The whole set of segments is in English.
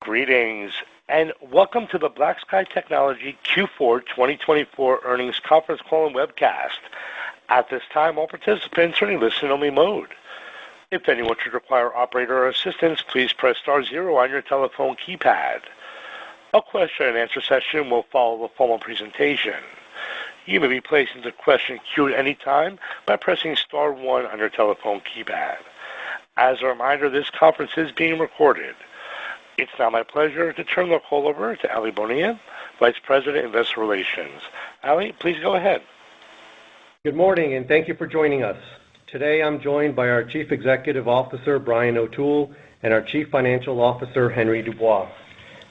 Greetings, and welcome to the BlackSky Technology Q4 2024 earnings conference call and webcast. At this time, all participants are in listen-only mode. If anyone should require operator assistance, please press *0 on your telephone keypad. A question-and-answer session will follow the formal presentation. You may be placed into question queue at any time by pressing *1 on your telephone keypad. As a reminder, this conference is being recorded. It's now my pleasure to turn the call over to Ali Bonilla, Vice President, Investor Relations. Ali, please go ahead. Good morning, and thank you for joining us. Today, I'm joined by our Chief Executive Officer, Brian O'Toole, and our Chief Financial Officer, Henry Dubois.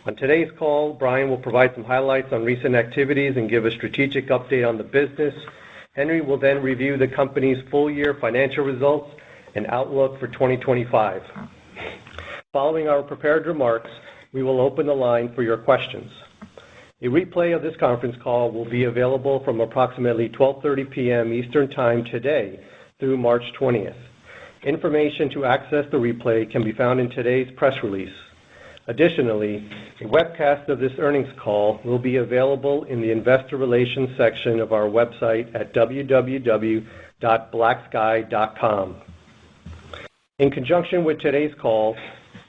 On today's call, Brian will provide some highlights on recent activities and give a strategic update on the business. Henry will then review the company's full-year financial results and outlook for 2025. Following our prepared remarks, we will open the line for your questions. A replay of this conference call will be available from approximately 12:30 p.m. Eastern Time today through March 20th. Information to access the replay can be found in today's press release. Additionally, a webcast of this earnings call will be available in the Investor Relations section of our website at www.blacksky.com. In conjunction with today's call,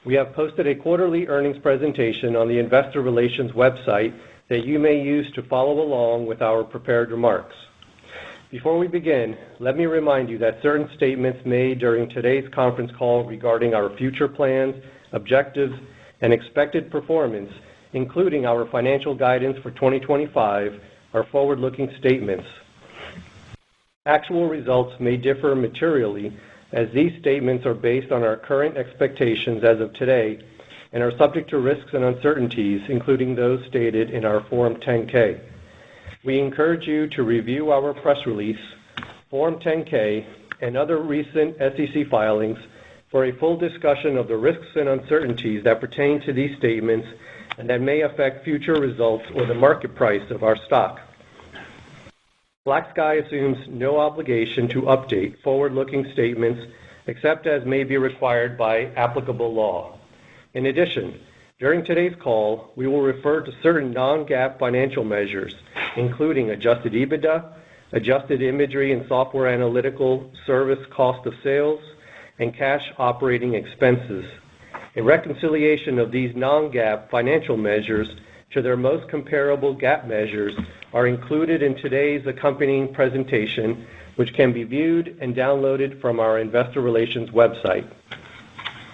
we have posted a quarterly earnings presentation on the Investor Relations website that you may use to follow along with our prepared remarks. Before we begin, let me remind you that certain statements made during today's conference call regarding our future plans, objectives, and expected performance, including our financial guidance for 2025, are forward-looking statements. Actual results may differ materially, as these statements are based on our current expectations as of today and are subject to risks and uncertainties, including those stated in our Form 10-K. We encourage you to review our press release, Form 10-K, and other recent SEC filings for a full discussion of the risks and uncertainties that pertain to these statements and that may affect future results or the market price of our stock. BlackSky assumes no obligation to update forward-looking statements except as may be required by applicable law. In addition, during today's call, we will refer to certain non-GAAP financial measures, including adjusted EBITDA, adjusted imagery and software analytical service cost of sales, and cash operating expenses. A reconciliation of these non-GAAP financial measures to their most comparable GAAP measures are included in today's accompanying presentation, which can be viewed and downloaded from our Investor Relations website.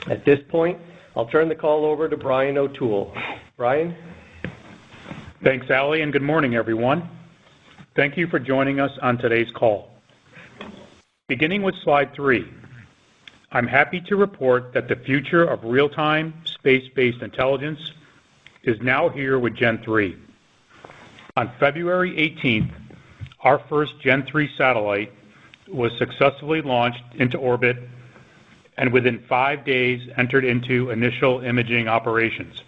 At this point, I'll turn the call over to Brian O'Toole. Brian? Thanks, Ali, and good morning, everyone. Thank you for joining us on today's call. Beginning with slide 3, I'm happy to report that the future of real-time, space-based intelligence is now here with Gen 3. On February 18th, our first Gen 3 satellite was successfully launched into orbit and within 5 days entered into initial imaging operations.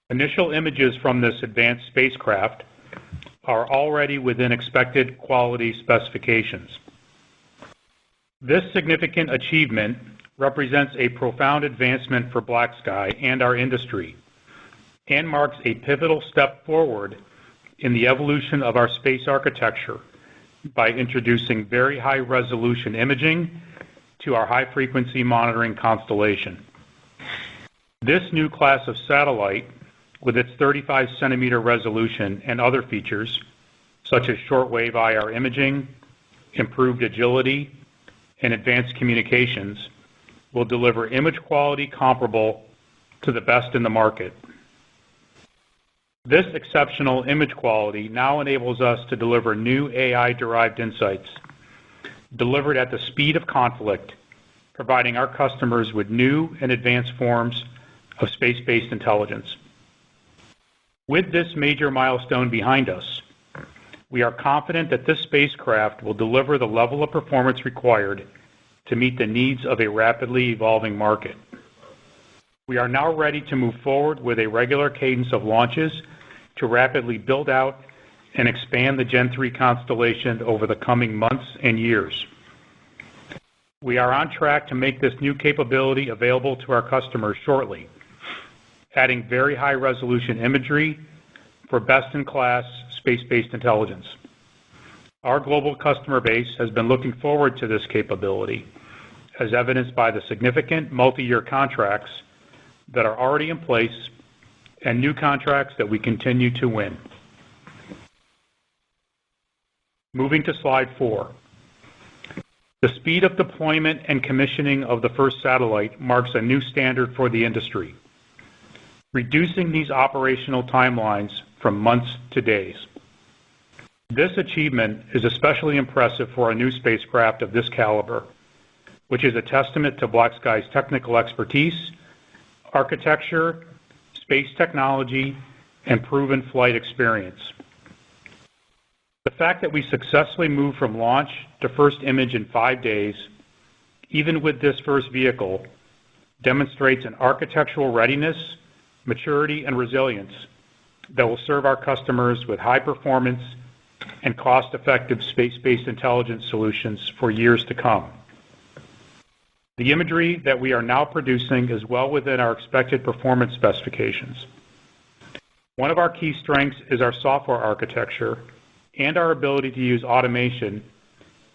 Initial images from this advanced spacecraft are already within expected quality specifications. This significant achievement represents a profound advancement for BlackSky and our industry, and marks a pivotal step forward in the evolution of our space architecture by introducing very high-resolution imaging to our high-frequency monitoring constellation. This new class of satellite, with its 35-centimeter resolution and other features, such as shortwave IR imaging, improved agility, and advanced communications, will deliver image quality comparable to the best in the market. This exceptional image quality now enables us to deliver new AI-derived insights, delivered at the speed of conflict, providing our customers with new and advanced forms of space-based intelligence. With this major milestone behind us, we are confident that this spacecraft will deliver the level of performance required to meet the needs of a rapidly evolving market. We are now ready to move forward with a regular cadence of launches to rapidly build out and expand the Gen 3 constellation over the coming months and years. We are on track to make this new capability available to our customers shortly, adding very high-resolution imagery for best-in-class space-based intelligence. Our global customer base has been looking forward to this capability, as evidenced by the significant multi-year contracts that are already in place and new contracts that we continue to win. Moving to slide 4. The speed of deployment and commissioning of the first satellite marks a new standard for the industry, reducing these operational timelines from months to days. This achievement is especially impressive for a new spacecraft of this caliber, which is a testament to BlackSky's technical expertise, architecture, space technology, and proven flight experience. The fact that we successfully moved from launch to first image in 5 days, even with this first vehicle, demonstrates an architectural readiness, maturity, and resilience that will serve our customers with high performance and cost-effective space-based intelligence solutions for years to come. The imagery that we are now producing is well within our expected performance specifications. One of our key strengths is our software architecture and our ability to use automation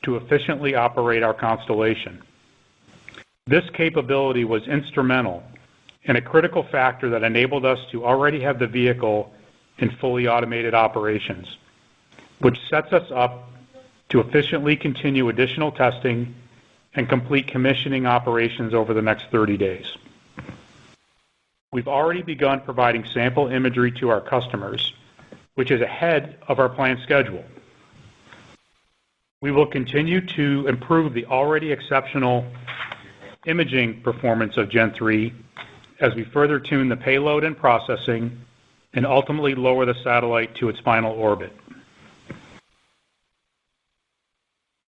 to efficiently operate our constellation. This capability was instrumental and a critical factor that enabled us to already have the vehicle in fully automated operations, which sets us up to efficiently continue additional testing and complete commissioning operations over the next 30 days. We've already begun providing sample imagery to our customers, which is ahead of our planned schedule. We will continue to improve the already exceptional imaging performance of Gen 3 as we further tune the payload and processing and ultimately lower the satellite to its final orbit.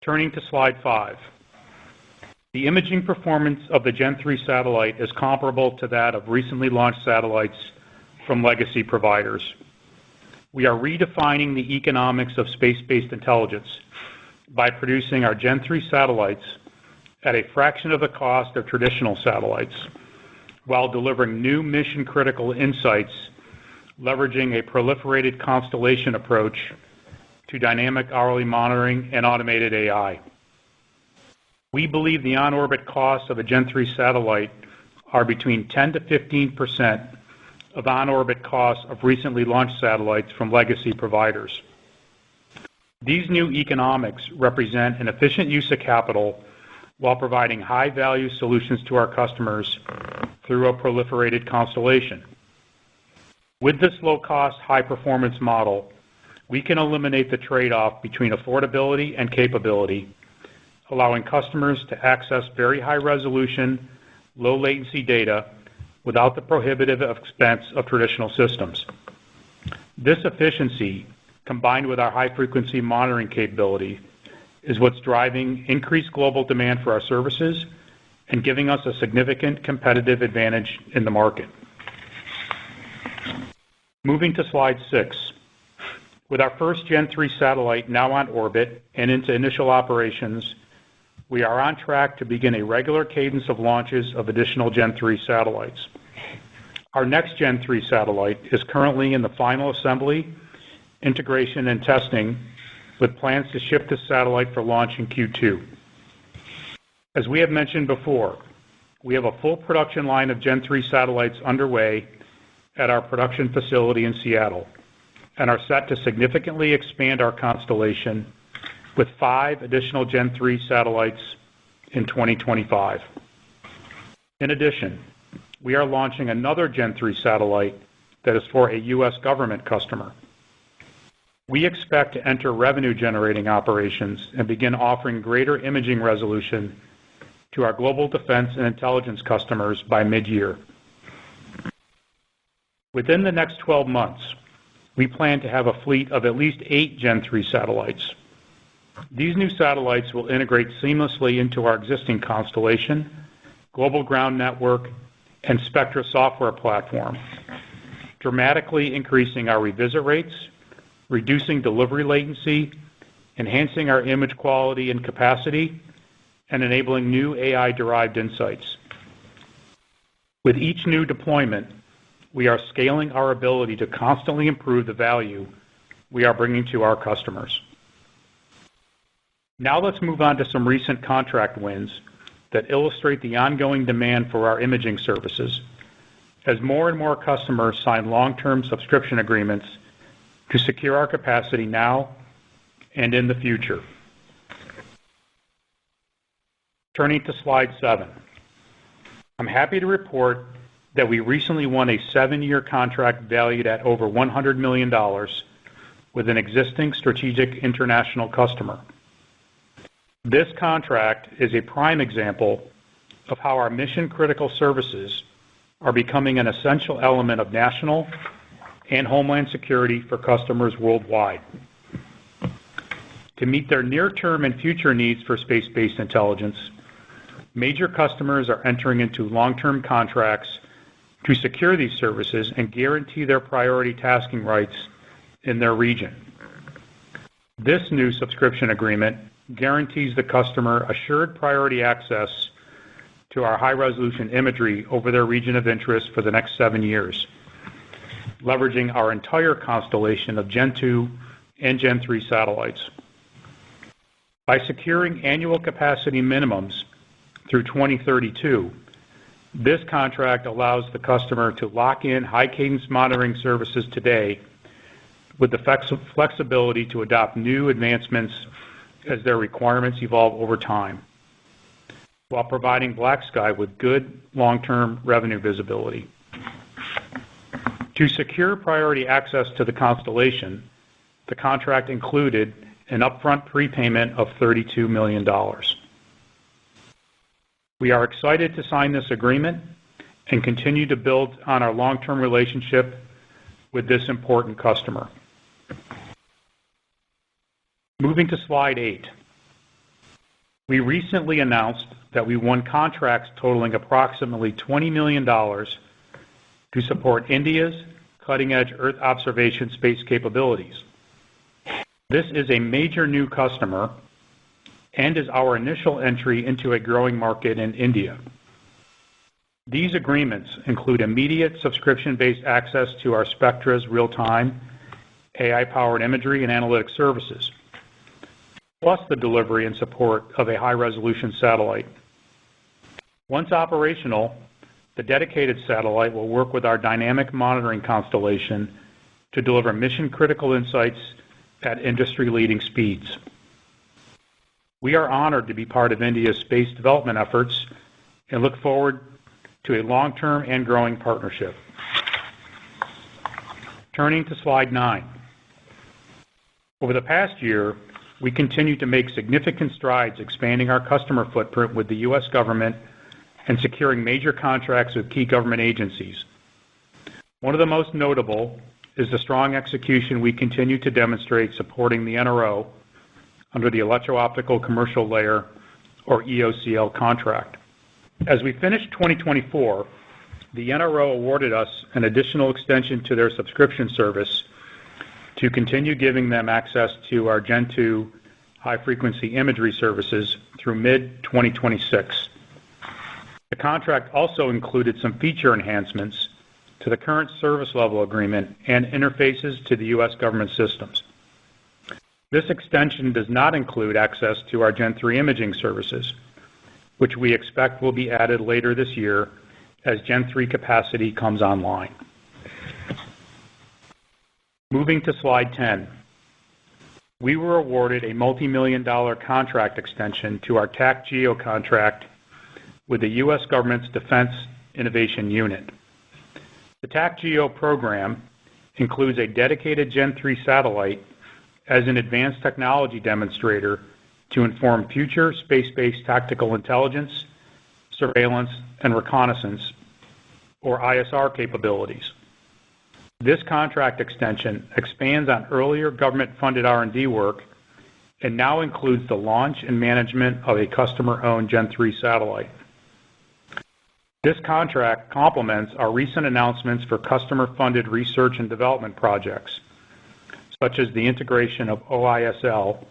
Turning to slide 5. The imaging performance of the Gen 3 satellite is comparable to that of recently launched satellites from legacy providers. We are redefining the economics of space-based intelligence by producing our Gen 3 satellites at a fraction of the cost of traditional satellites, while delivering new mission-critical insights, leveraging a proliferated constellation approach to dynamic hourly monitoring and automated AI. We believe the on-orbit costs of a Gen 3 satellite are between 10 to 15% of on-orbit costs of recently launched satellites from legacy providers. These new economics represent an efficient use of capital while providing high-value solutions to our customers through a proliferated constellation. With this low-cost, high-performance model, we can eliminate the trade-off between affordability and capability, allowing customers to access very high-resolution, low-latency data without the prohibitive expense of traditional systems. This efficiency, combined with our high-frequency monitoring capability, is what's driving increased global demand for our services and giving us a significant competitive advantage in the market. Moving to slide 6. With our first Gen 3 satellite now on orbit and into initial operations, we are on track to begin a regular cadence of launches of additional Gen 3 satellites. Our next Gen 3 satellite is currently in the final assembly, integration, and testing, with plans to ship the satellite for launch in Q2. As we have mentioned before, we have a full production line of Gen 3 satellites underway at our production facility in Seattle and are set to significantly expand our constellation with 5 additional Gen 3 satellites in 2025. In addition, we are launching another Gen 3 satellite that is for a U.S. government customer. We expect to enter revenue-generating operations and begin offering greater imaging resolution to our global defense and intelligence customers by mid-year. Within the next 12 months, we plan to have a fleet of at least 8 Gen 3 satellites. These new satellites will integrate seamlessly into our existing constellation, global ground network, and Spectra software platform, dramatically increasing our revisit rates, reducing delivery latency, enhancing our image quality and capacity, and enabling new AI-derived insights. With each new deployment, we are scaling our ability to constantly improve the value we are bringing to our customers. Now let's move on to some recent contract wins that illustrate the ongoing demand for our imaging services as more and more customers sign long-term subscription agreements to secure our capacity now and in the future. Turning to slide 7. I'm happy to report that we recently won a 7-year contract valued at over $100 million with an existing strategic international customer. This contract is a prime example of how our mission-critical services are becoming an essential element of national and homeland security for customers worldwide. To meet their near-term and future needs for space-based intelligence, major customers are entering into long-term contracts to secure these services and guarantee their priority tasking rights in their region. This new subscription agreement guarantees the customer assured priority access to our high-resolution imagery over their region of interest for the next 7 years, leveraging our entire constellation of Gen 2 and Gen 3 satellites. By securing annual capacity minimums through 2032, this contract allows the customer to lock in high-cadence monitoring services today with the flexibility to adopt new advancements as their requirements evolve over time, while providing BlackSky with good long-term revenue visibility. To secure priority access to the constellation, the contract included an upfront prepayment of $32 million. We are excited to sign this agreement and continue to build on our long-term relationship with this important customer. Moving to slide 8. We recently announced that we won contracts totaling approximately $20 million to support India's cutting-edge Earth observation space capabilities. This is a major new customer and is our initial entry into a growing market in India. These agreements include immediate subscription-based access to our Spectra's real-time, AI-powered imagery and analytic services, plus the delivery and support of a high-resolution satellite. Once operational, the dedicated satellite will work with our dynamic monitoring constellation to deliver mission-critical insights at industry-leading speeds. We are honored to be part of India's space development efforts and look forward to a long-term and growing partnership. Turning to slide 9. Over the past year, we continue to make significant strides expanding our customer footprint with the U.S. government and securing major contracts with key government agencies. One of the most notable is the strong execution we continue to demonstrate supporting the NRO under the Electro-Optical Commercial Layer, or EOCL contract. As we finished 2024, the NRO awarded us an additional extension to their subscription service to continue giving them access to our Gen 2 high-frequency imagery services through mid-2026. The contract also included some feature enhancements to the current service level agreement and interfaces to the U.S. government systems. This extension does not include access to our Gen 3 imaging services, which we expect will be added later this year as Gen 3 capacity comes online. Moving to slide 10. We were awarded a multi-million-dollar contract extension to our TAC-GEO contract with the U.S. government's Defense Innovation Unit. The TAC-GEO program includes a dedicated Gen 3 satellite as an advanced technology demonstrator to inform future space-based tactical intelligence, surveillance, and reconnaissance, or ISR capabilities. This contract extension expands on earlier government-funded R&D work and now includes the launch and management of a customer-owned Gen 3 satellite. This contract complements our recent announcements for customer-funded research and development projects, such as the integration of OISL,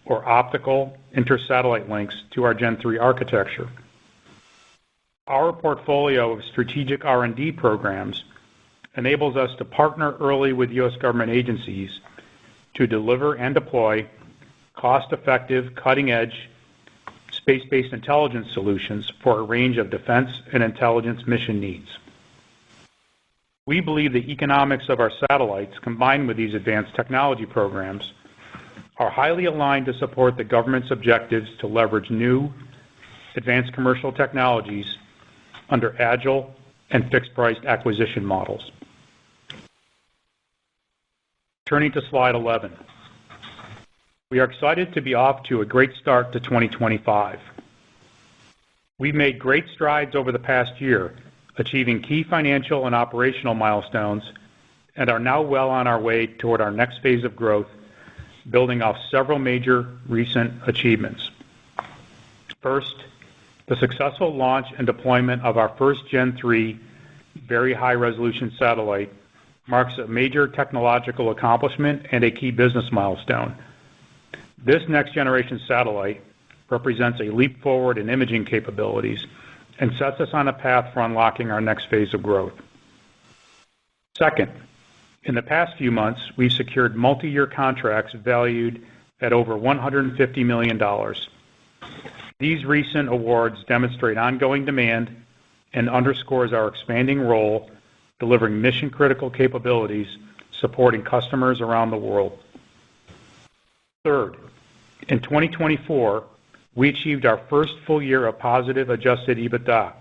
or optical intersatellite links, to our Gen 3 architecture. Our portfolio of strategic R&D programs enables us to partner early with U.S. government agencies to deliver and deploy cost-effective, cutting-edge, space-based intelligence solutions for a range of defense and intelligence mission needs. We believe the economics of our satellites, combined with these advanced technology programs, are highly aligned to support the government's objectives to leverage new, advanced commercial technologies under agile and fixed-priced acquisition models. Turning to slide 11. We are excited to be off to a great start to 2025. We've made great strides over the past year, achieving key financial and operational milestones, and are now well on our way toward our next phase of growth, building off several major recent achievements. First, the successful launch and deployment of our first Gen 3 very high-resolution satellite marks a major technological accomplishment and a key business milestone. This next-generation satellite represents a leap forward in imaging capabilities and sets us on a path for unlocking our next phase of growth. Second, in the past few months, we've secured multi-year contracts valued at over $150 million. These recent awards demonstrate ongoing demand and underscores our expanding role delivering mission-critical capabilities supporting customers around the world. Third, in 2024, we achieved our first full year of positive adjusted EBITDA.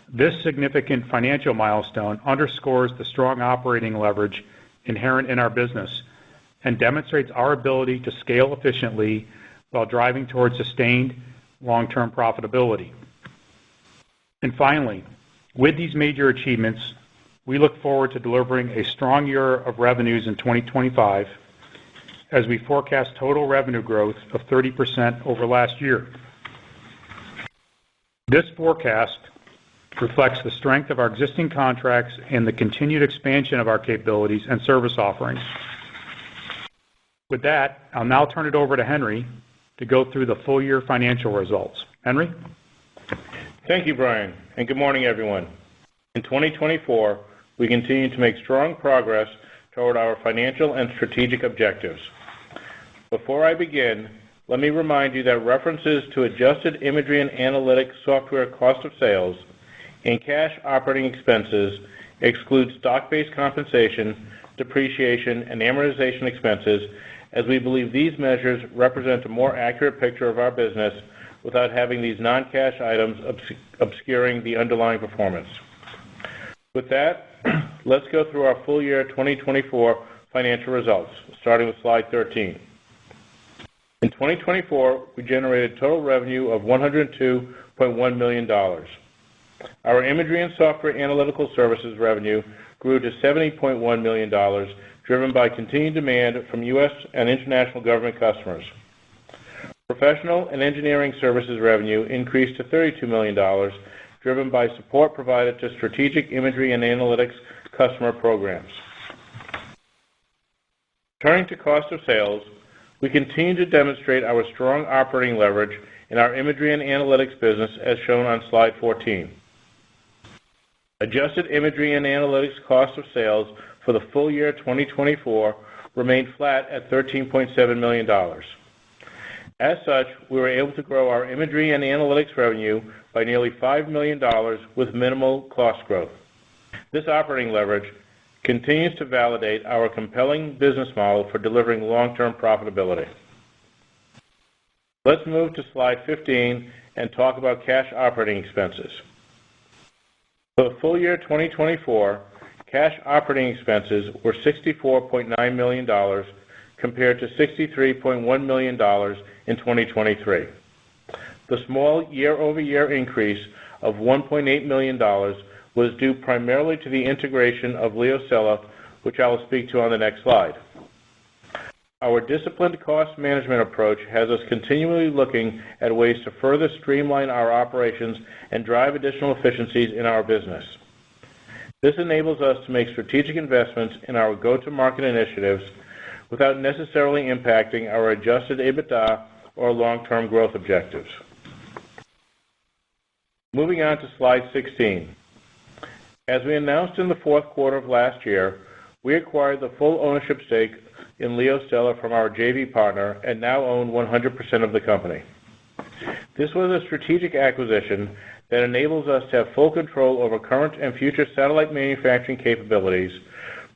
This significant financial milestone underscores the strong operating leverage inherent in our business and demonstrates our ability to scale efficiently while driving towards sustained long-term profitability. And finally, with these major achievements, we look forward to delivering a strong year of revenues in 2025 as we forecast total revenue growth of 30% over last year. This forecast reflects the strength of our existing contracts and the continued expansion of our capabilities and service offerings. With that, I'll now turn it over to Henry to go through the full year financial results. Henry? Thank you, Brian, and good morning, everyone. In 2024, we continue to make strong progress toward our financial and strategic objectives. Before I begin, let me remind you that references to adjusted imagery and analytic software cost of sales and cash operating expenses exclude stock-based compensation, depreciation, and amortization expenses, as we believe these measures represent a more accurate picture of our business without having these non-cash items obscuring the underlying performance. With that, let's go through our full year 2024 financial results, starting with slide 13. In 2024, we generated total revenue of $102.1 million. Our imagery and software analytical services revenue grew to $70.1 million, driven by continued demand from U.S. and international government customers. Professional and engineering services revenue increased to $32 million, driven by support provided to strategic imagery and analytics customer programs. Turning to cost of sales, we continue to demonstrate our strong operating leverage in our imagery and analytics business, as shown on slide 14. Adjusted imagery and analytics cost of sales for the full year 2024 remained flat at $13.7 million. As such, we were able to grow our imagery and analytics revenue by nearly $5 million with minimal cost growth. This operating leverage continues to validate our compelling business model for delivering long-term profitability. Let's move to slide 15 and talk about cash operating expenses. For the full year 2024, cash operating expenses were $64.9 million compared to $63.1 million in 2023. The small year-over-year increase of $1.8 million was due primarily to the integration of LeoSella, which I will speak to on the next slide. Our disciplined cost management approach has us continually looking at ways to further streamline our operations and drive additional efficiencies in our business. This enables us to make strategic investments in our go-to-market initiatives without necessarily impacting our adjusted EBITDA or long-term growth objectives. Moving on to slide 16. As we announced in the fourth quarter of last year, we acquired the full ownership stake in LeoStella from our JV partner and now own 100% of the company. This was a strategic acquisition that enables us to have full control over current and future satellite manufacturing capabilities,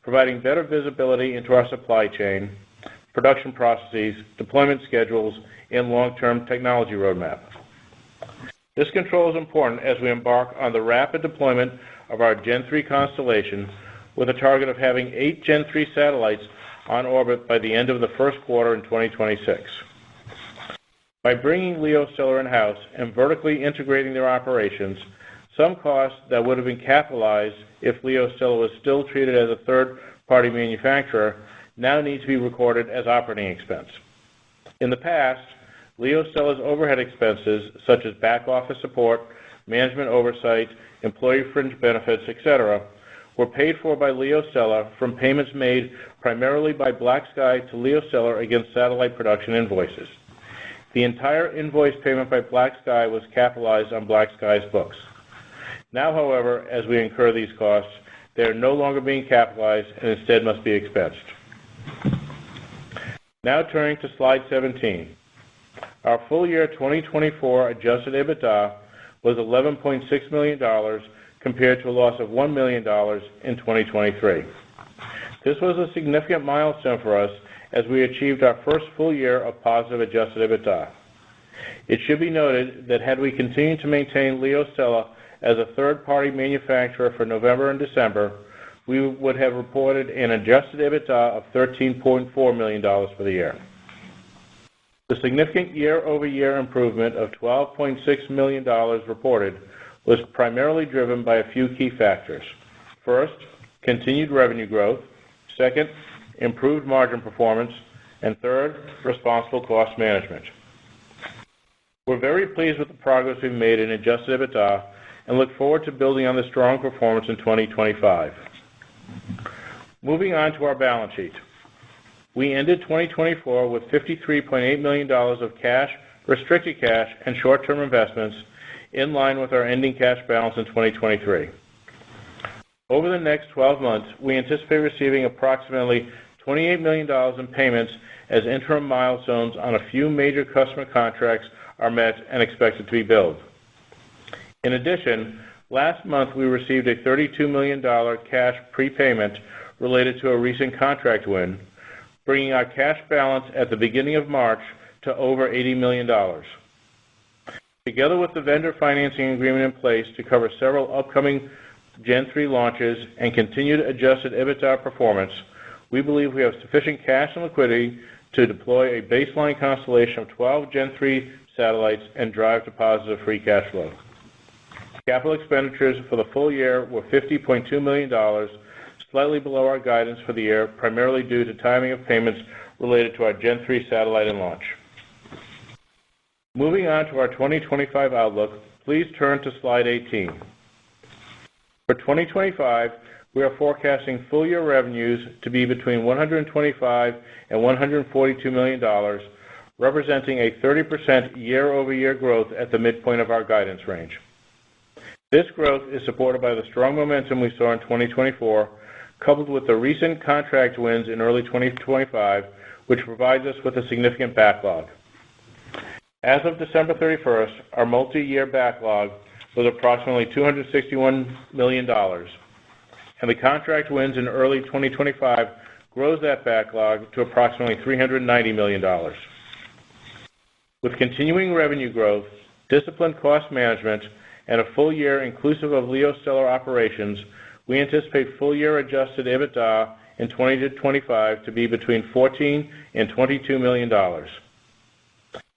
providing better visibility into our supply chain, production processes, deployment schedules, and long-term technology roadmap. This control is important as we embark on the rapid deployment of our Gen 3 constellation with a target of having 8 Gen 3 satellites on orbit by the end of the first quarter in 2026. By bringing LeoStella in-house and vertically integrating their operations, some costs that would have been capitalized if LeoStella was still treated as a third-party manufacturer now need to be recorded as operating expense. In the past, LeoStella's overhead expenses, such as back-office support, management oversight, employee fringe benefits, etc., were paid for by LeoStella from payments made primarily by BlackSky to LeoStella against satellite production invoices. The entire invoice payment by BlackSky was capitalized on BlackSky's books. Now, however, as we incur these costs, they are no longer being capitalized and instead must be expensed. Now turning to slide 17. Our full year 2024 adjusted EBITDA was $11.6 million compared to a loss of $1 million in 2023. This was a significant milestone for us as we achieved our first full year of positive adjusted EBITDA. It should be noted that had we continued to maintain LeoStella as a third-party manufacturer for November and December, we would have reported an adjusted EBITDA of $13.4 million for the year. The significant year-over-year improvement of $12.6 million reported was primarily driven by a few key factors. First, continued revenue growth. Second, improved margin performance. And third, responsible cost management. We're very pleased with the progress we've made in adjusted EBITDA and look forward to building on the strong performance in 2025. Moving on to our balance sheet. We ended 2024 with $53.8 million of cash, restricted cash, and short-term investments in line with our ending cash balance in 2023. Over the next 12 months, we anticipate receiving approximately $28 million in payments as interim milestones on a few major customer contracts are met and expected to be billed. In addition, last month we received a $32 million cash prepayment related to a recent contract win, bringing our cash balance at the beginning of March to over $80 million. Together with the vendor financing agreement in place to cover several upcoming Gen 3 launches and continued adjusted EBITDA performance, we believe we have sufficient cash and liquidity to deploy a baseline constellation of 12 Gen 3 satellites and drive to positive free cash flow. Capital expenditures for the full year were $50.2 million, slightly below our guidance for the year, primarily due to timing of payments related to our Gen 3 satellite and launch. Moving on to our 2025 outlook, please turn to slide 18. For 2025, we are forecasting full-year revenues to be between $125 and $142 million, representing a 30% year-over-year growth at the midpoint of our guidance range. This growth is supported by the strong momentum we saw in 2024, coupled with the recent contract wins in early 2025, which provides us with a significant backlog. As of December 31st, our multi-year backlog was approximately $261 million, and the contract wins in early 2025 grows that backlog to approximately $390 million. With continuing revenue growth, disciplined cost management, and a full year inclusive of LeoStella operations, we anticipate full-year adjusted EBITDA in 2025 to be between $14 and $22 million.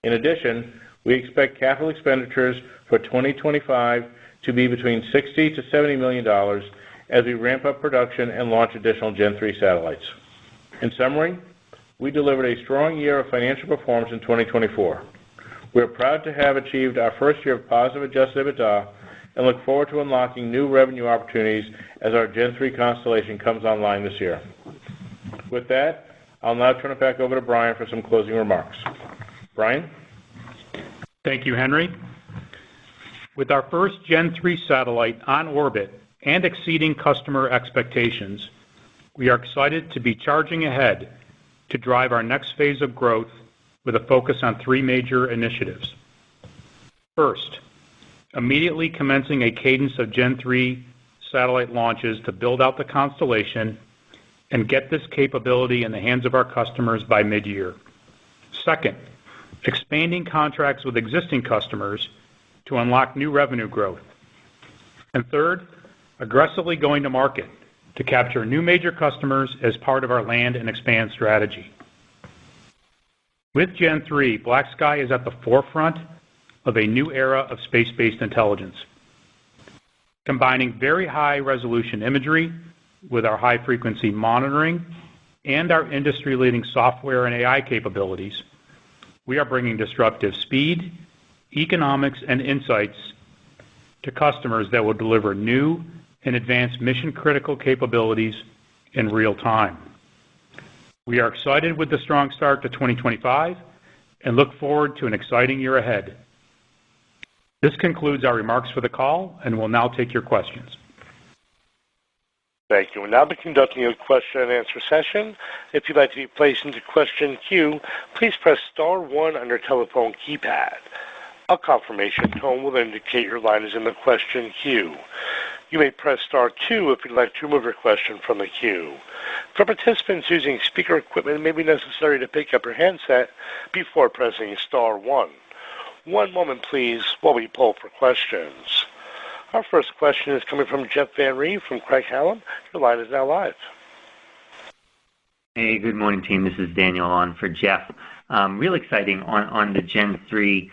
In addition, we expect capital expenditures for 2025 to be between $60 to $70 million as we ramp up production and launch additional Gen 3 satellites. In summary, we delivered a strong year of financial performance in 2024. We are proud to have achieved our first year of positive adjusted EBITDA and look forward to unlocking new revenue opportunities as our Gen 3 constellation comes online this year. With that, I'll now turn it back over to Brian for some closing remarks. Brian? Thank you, Henry. With our first Gen 3 satellite on orbit and exceeding customer expectations, we are excited to be charging ahead to drive our next phase of growth with a focus on three major initiatives. First, immediately commencing a cadence of Gen 3 satellite launches to build out the constellation and get this capability in the hands of our customers by mid-year. Second, expanding contracts with existing customers to unlock new revenue growth. And third, aggressively going to market to capture new major customers as part of our land and expand strategy. With Gen 3, BlackSky is at the forefront of a new era of space-based intelligence, combining very high-resolution imagery with our high-frequency monitoring and our industry-leading software and AI capabilities. We are bringing disruptive speed, economics, and insights to customers that will deliver new and advanced mission-critical capabilities in real time. We are excited with the strong start to 2025 and look forward to an exciting year ahead. This concludes our remarks for the call, and we'll now take your questions. Thank you. We'll now be conducting a question-and-answer session. If you'd like to be placed into question queue, please press star 1 on your telephone keypad. A confirmation tone will indicate your line is in the question queue. You may press star 2 if you'd like to remove your question from the queue. For participants using speaker equipment, it may be necessary to pick up your handset before pressing star 1. One moment, please, while we poll for questions. Our first question is coming from Jeff Van Rhee from Craig-Hallum. Your line is now live. Hey, good morning, team. This is Daniel on for Jeff. Real exciting on the Gen 3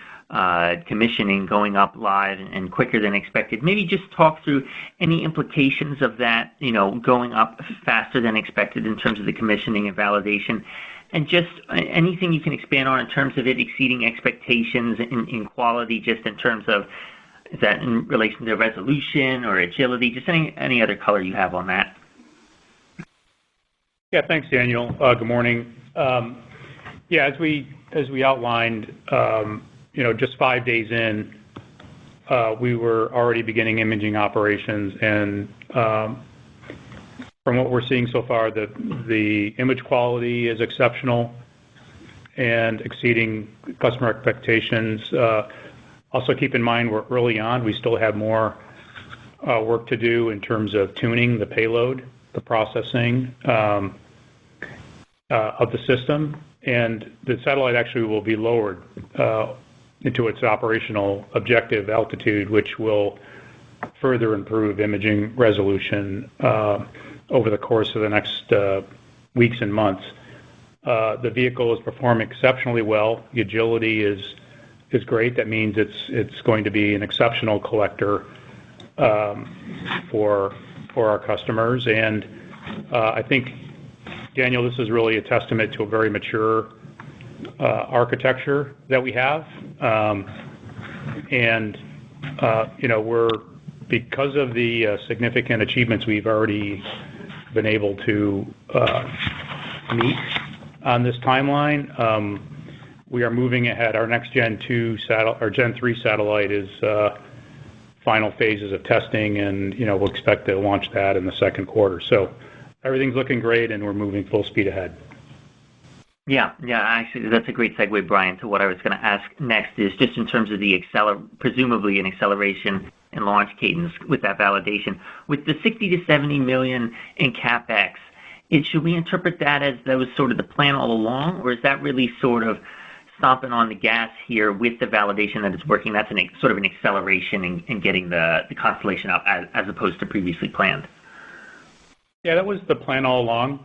commissioning going up live and quicker than expected. Maybe just talk through any implications of that, going up faster than expected in terms of the commissioning and validation. And just anything you can expand on in terms of it exceeding expectations in quality, just in terms of, is that in relation to resolution or agility? Just any other color you have on that. Yeah, thanks, Daniel. Good morning. Yeah, as we outlined, just 5 days in, we were already beginning imaging operations, and from what we're seeing so far, the image quality is exceptional and exceeding customer expectations. Also, keep in mind we're early on. We still have more work to do in terms of tuning the payload, the processing of the system, and the satellite actually will be lowered into its operational objective altitude, which will further improve imaging resolution over the course of the next weeks and months. The vehicle is performing exceptionally well. The agility is great. That means it's going to be an exceptional collector for our customers. And I think, Daniel, this is really a testament to a very mature architecture that we have. We're, because of the significant achievements we've already been able to meet on this timeline, we are moving ahead. Our next Gen 3 satellite is final phases of testing, and we'll expect to launch that in the second quarter. So everything's looking great, and we're moving full speed ahead. Yeah. Actually, that's a great segue, Brian, to what I was going to ask next. Is just in terms of the presumably an acceleration in launch cadence with that validation, with the $60 to $70 million in capex. Should we interpret that as that was sort of the plan all along, or is that really sort of stomping on the gas here with the validation that it's working? That's sort of an acceleration in getting the constellation up as opposed to previously planned. Yeah, that was the plan all along.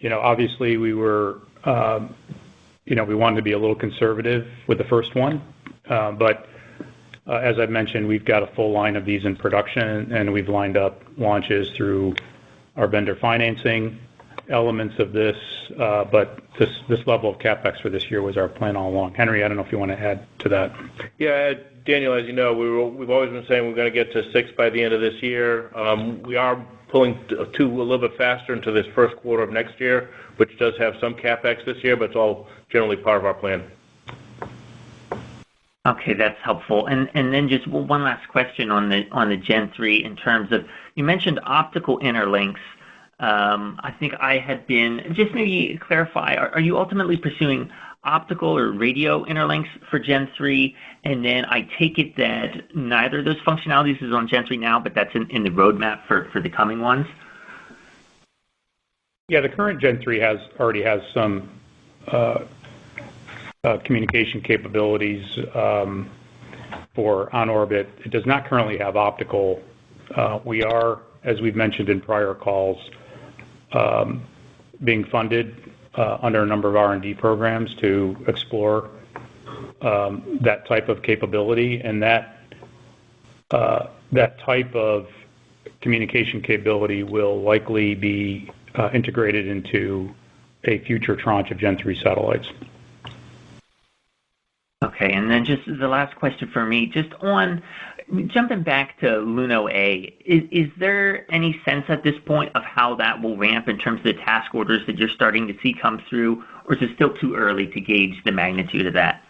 Obviously we were, we wanted to be a little conservative with the first one, but as I've mentioned, we've got a full line of these in production, and we've lined up launches through our vendor financing elements of this, but this level of capex for this year was our plan all along. Henry, I don't know if you want to add to that. Yeah, Daniel, as you know, we've always been saying we're going to get to 6 by the end of this year. We are pulling 2 a little bit faster into this first quarter of next year, which does have some capex this year, but it's all generally part of our plan. Okay, that's helpful. And then just one last question on the Gen 3 in terms of, you mentioned optical interlinks. I think I had been, just maybe clarify, are you ultimately pursuing optical or radio interlinks for Gen 3? And then I take it that neither of those functionalities is on Gen 3 now, but that's in the roadmap for the coming ones? Yeah, the current Gen 3 already has some communication capabilities for on-orbit. It does not currently have optical. We are, as we've mentioned in prior calls, being funded under a number of R&D programs to explore that type of capability, and that type of communication capability will likely be integrated into a future tranche of Gen 3 satellites. Okay, and then just the last question for me, just on jumping back to Luno A, is there any sense at this point of how that will ramp in terms of the task orders that you're starting to see come through, or is it still too early to gauge the magnitude of that?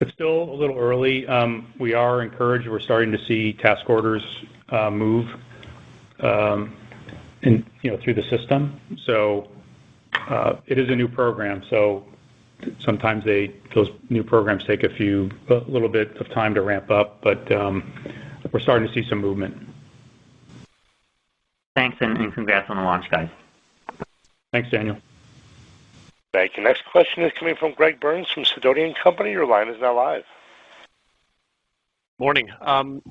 It's still a little early. We are encouraged. We're starting to see task orders move through the system. So it is a new program. So sometimes those new programs take a little bit of time to ramp up, but we're starting to see some movement. Thanks, and congrats on the launch, guys. Thanks, Daniel. Thank you. Next question is coming from Greg Burns from Sidoti & Company. Your line is now live. Morning. When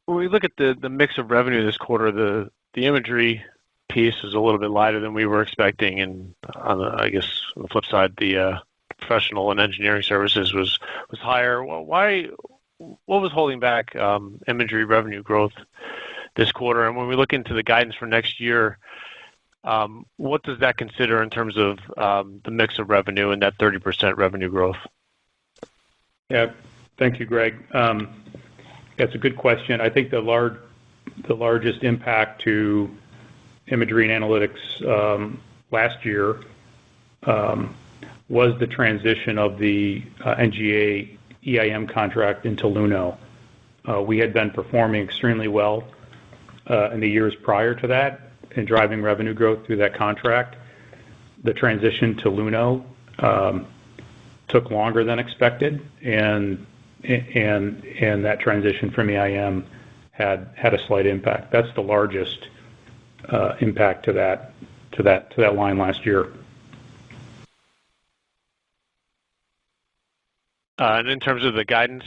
we look at the mix of revenue this quarter, the imagery piece is a little bit lighter than we were expecting, and on the flip side, the professional and engineering services was higher. What was holding back imagery revenue growth this quarter? And when we look into the guidance for next year, what does that consider in terms of the mix of revenue and that 30% revenue growth? Yeah, thank you, Greg. That's a good question. I think the largest impact to imagery and analytics last year was the transition of the NGA EIM contract into Luno. We had been performing extremely well in the years prior to that and driving revenue growth through that contract. The transition to Luno took longer than expected, and that transition from EIM had a slight impact. That's the largest impact to that line last year. And in terms of the guidance,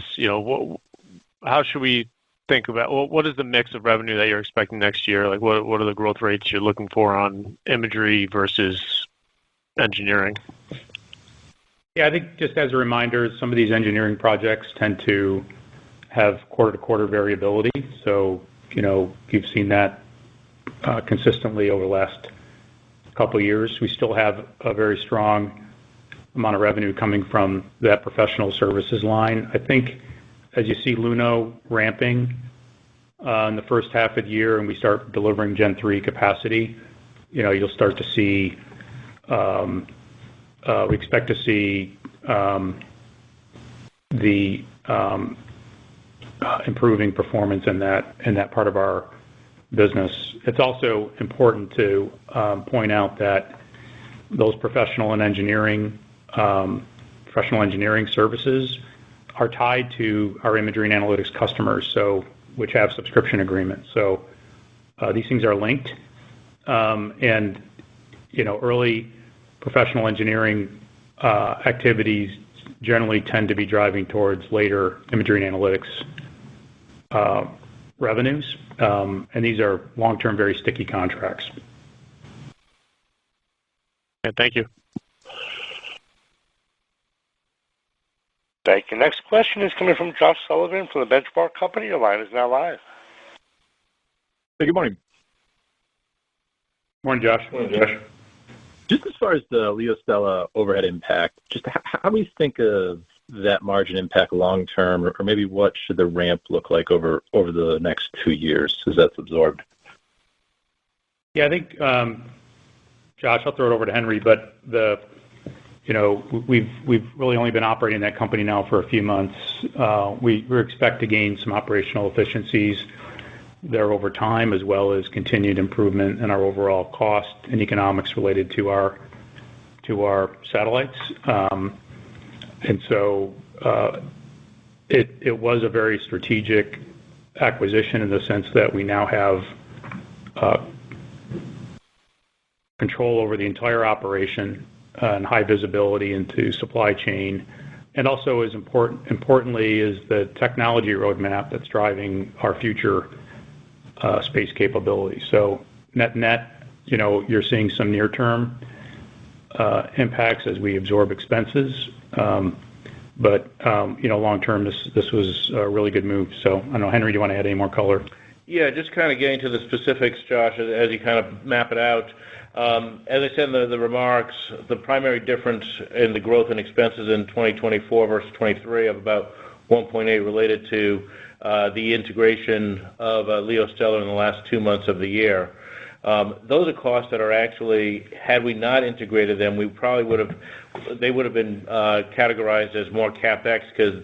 how should we think about what is the mix of revenue that you're expecting next year? Like, what are the growth rates you're looking for on imagery versus engineering? Yeah, I think just as a reminder, some of these engineering projects tend to have quarter-to-quarter variability. So, you've seen that consistently over the last couple of years. We still have a very strong amount of revenue coming from that professional services line. I think as you see Luno ramping in the first half of the year and we start delivering Gen 3 capacity, you'll start to see, we expect to see the improving performance in that part of our business. It's also important to point out that those professional engineering services are tied to our imagery and analytics customers, which have subscription agreements. So these things are linked, and early professional engineering activities generally tend to be driving towards later imagery and analytics revenues, and these are long-term, very sticky contracts. Okay, thank you. Thank you. Next question is coming from Josh Sullivan from the Benchmark Company. Your line is now live. Hey, good morning. Morning, Josh. Morning, Josh. Just as far as the LeoStella overhead impact, just how do we think of that margin impact long term, or maybe what should the ramp look like over the next 2 years as that's absorbed? Yeah, I think, Josh, I'll throw it over to Henry, but we've really only been operating that company now for a few months. We expect to gain some operational efficiencies there over time, as well as continued improvement in our overall cost and economics related to our satellites. And so it was a very strategic acquisition in the sense that we now have control over the entire operation and high visibility into supply chain, and also as importantly is the technology roadmap that's driving our future space capability. So net, you're seeing some near-term impacts as we absorb expenses, but long term, this was a really good move. So I don't know, Henry, do you want to add any more color? Yeah, just kind of getting to the specifics, Josh, as you kind of map it out. As I said in the remarks, the primary difference in the growth and expenses in 2024 versus 23 of about 1.8 related to the integration of LeoStella in the last 2 months of the year. Those are costs that are actually, had we not integrated them, they would have been categorized as more CapEx because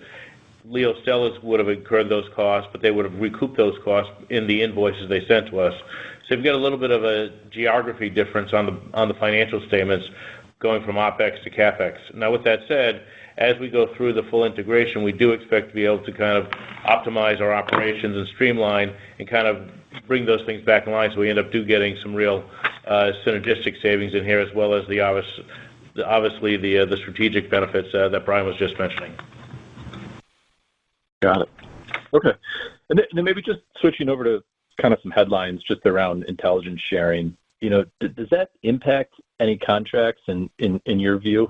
LeoStella would have incurred those costs, but they would have recouped those costs in the invoices they sent to us. So you've got a little bit of a geography difference on the financial statements going from OpEx to CapEx. Now, with that said, as we go through the full integration, we do expect to be able to kind of optimize our operations and streamline and kind of bring those things back in line, so we end up getting some real synergistic savings in here, as well as obviously the strategic benefits that Brian was just mentioning. Got it. Okay. And then maybe just switching over to kind of some headlines just around intelligence sharing. Does that impact any contracts in your view?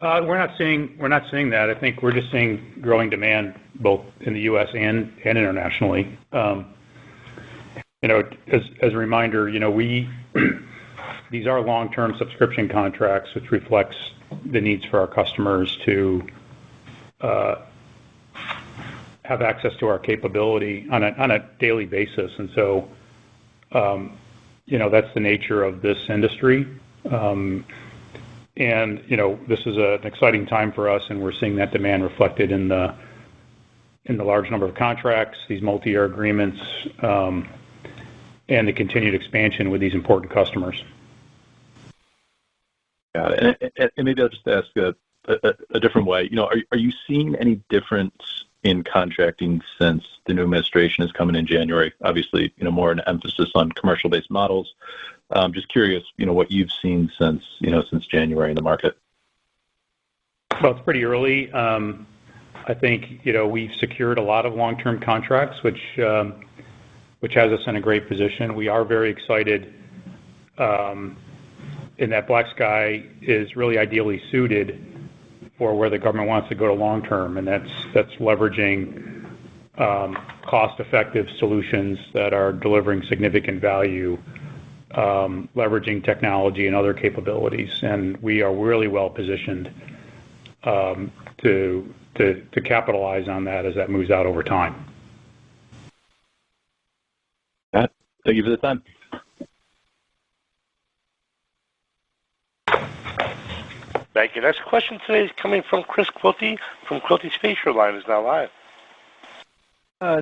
We're not seeing that. I think we're just seeing growing demand both in the U.S. and internationally. As a reminder, these are long-term subscription contracts, which reflects the needs for our customers to have access to our capability on a daily basis, and so that's the nature of this industry. And this is an exciting time for us, and we're seeing that demand reflected in the large number of contracts, these multi-year agreements, and the continued expansion with these important customers. Got it. And maybe I'll just ask a different way. Are you seeing any difference in contracting since the new administration is coming in January? Obviously, more an emphasis on commercial-based models. Just curious, what you've seen since January in the market. Well, it's pretty early. I think we've secured a lot of long-term contracts, which has us in a great position. We are very excited in that BlackSky is really ideally suited for where the government wants to go to long term, and that's leveraging cost-effective solutions that are delivering significant value, leveraging technology and other capabilities, and we are really well positioned to capitalize on that as that moves out over time. Thank you for the time. Thank you. Next question today is coming from Chris Quilty from Quilty Space. Your line is now live.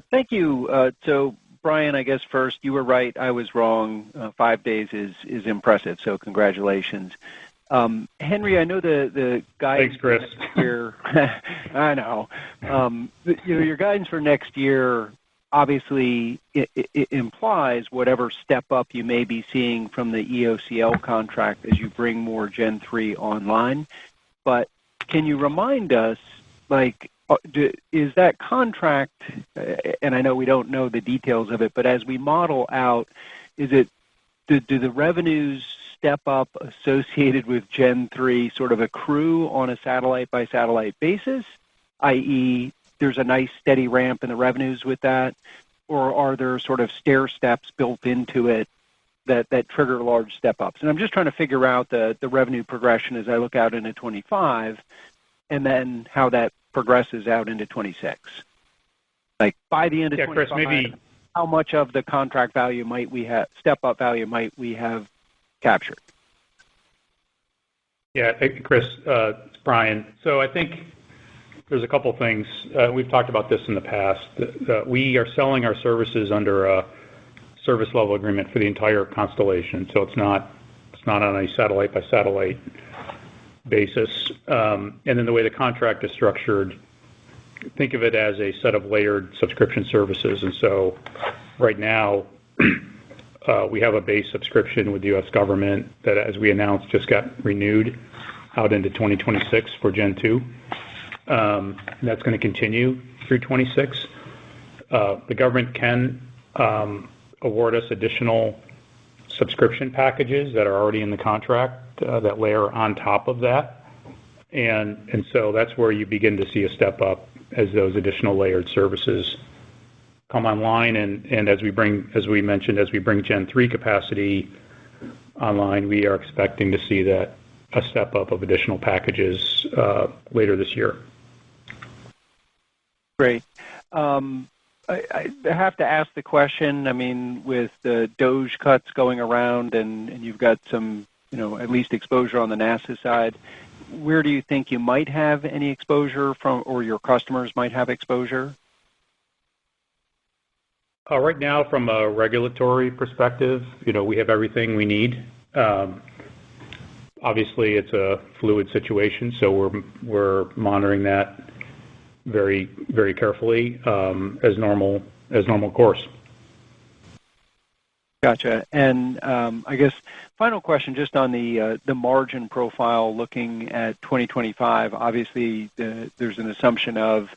Thank you. So, Brian, I guess first, you were right. I was wrong. 5 days is impressive, so congratulations. Henry, I know the guidance. Thanks, Chris. Year, I know. Your guidance for next year obviously it implies whatever step up you may be seeing from the EOCL contract as you bring more Gen 3 online. But can you remind us, is that contract, and I know we don't know the details of it, but as we model out, do the revenues step up associated with Gen 3 sort of accrue on a satellite-by-satellite basis, i.e., there's a nice steady ramp in the revenues with that, or are there sort of stair steps built into it that trigger large step-ups? And I'm just trying to figure out the revenue progression as I look out into 25, and then how that progresses out into 26. By the end of 25, Chris, maybe how much of the contract value might we have, step-up value might we have captured? Yeah, Chris, it's Brian. So I think there's a couple things. We've talked about this in the past. We are selling our services under a service level agreement for the entire constellation. So it's not on a satellite by satellite basis. And then the way the contract is structured, think of it as a set of layered subscription services. And so right now, we have a base subscription with the U.S. government that, as we announced, just got renewed out into 2026 for Gen 2. That's going to continue through 26. The government can award us additional subscription packages that are already in the contract that layer on top of that. And so that's where you begin to see a step up as those additional layered services come online. And as we mentioned, as we bring Gen 3 capacity online, we are expecting to see that a step up of additional packages later this year. Great. I have to ask the question, I mean, with the DOGE cuts going around and you've got some, at least exposure on the NASA side, where do you think you might have any exposure from, or your customers might have exposure? Right now, from a regulatory perspective, we have everything we need. Obviously, it's a fluid situation, so we're monitoring that very, very carefully as normal course. Gotcha. And I guess final question, just on the margin profile, looking at 2025. Obviously, there's an assumption of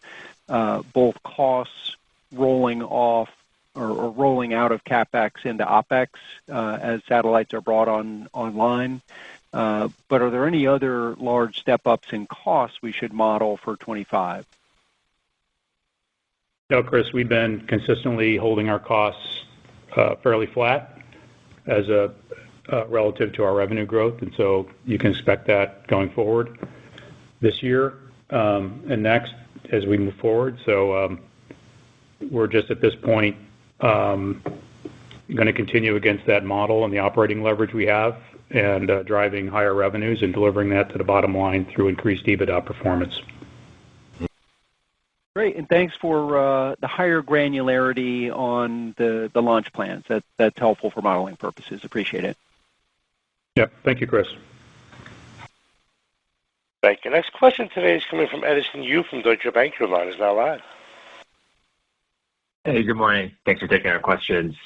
both costs rolling off or rolling out of CapEx into OpEx as satellites are brought online. But are there any other large step-ups in costs we should model for 25? No, Chris, we've been consistently holding our costs fairly flat as relative to our revenue growth, and so you can expect that going forward this year and next as we move forward. So we're just at this point going to continue against that model and the operating leverage we have and driving higher revenues and delivering that to the bottom line through increased EBITDA performance. Great, and thanks for the higher granularity on the launch plans. That's helpful for modeling purposes. Appreciate it. Yep. Thank you, Chris. Thank you. Next question today is coming from Edison Yu from Deutsche Bank. Your line is now live. Hey, good morning. Thanks for taking our questions.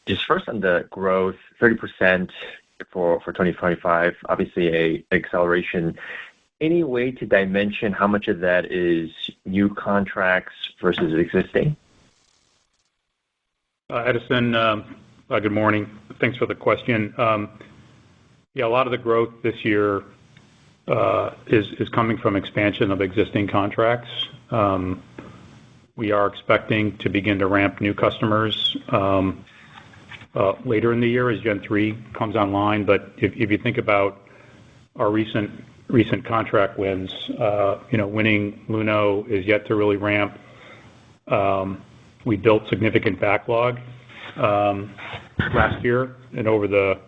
Just first on the growth, 30% for 2025, obviously a acceleration. Any way to dimension how much of that is new contracts versus existing? Edison, good morning. Thanks for the question. Yeah, a lot of the growth this year is coming from expansion of existing contracts. We are expecting to begin to ramp new customers later in the year as Gen 3 comes online. But if you think about our recent contract wins, winning Luno is yet to really ramp. We built significant backlog last year and over the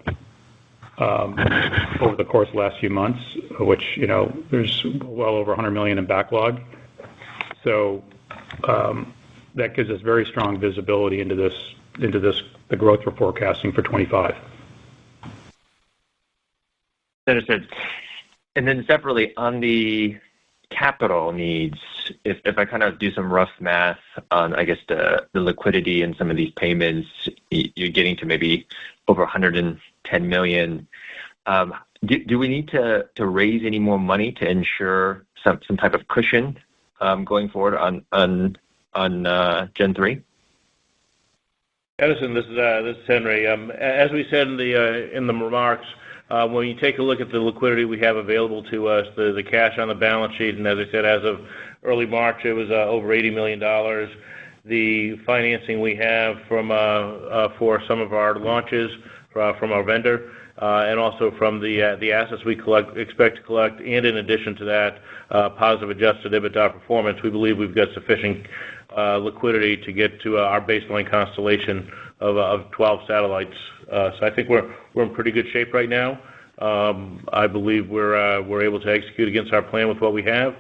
course of the last few months, which there's well over $100 million in backlog. So that gives us very strong visibility into the growth we're forecasting for 25. Understood. And then separately, on the capital needs, if I kind of do some rough math on, I guess, the liquidity and some of these payments, you're getting to maybe over $110 million. Do we need to raise any more money to ensure some type of cushion going forward on Gen 3? Edison, this is Henry. As we said in the remarks, when you take a look at the liquidity we have available to us, the cash on the balance sheet, and as I said, as of early March, it was over $80 million. The financing we have for some of our launches from our vendor, and also from the assets we expect to collect, and in addition to that, positive adjusted EBITDA performance, we believe we've got sufficient liquidity to get to our baseline constellation of 12 satellites. So I think we're in pretty good shape right now. I believe we're able to execute against our plan with what we have.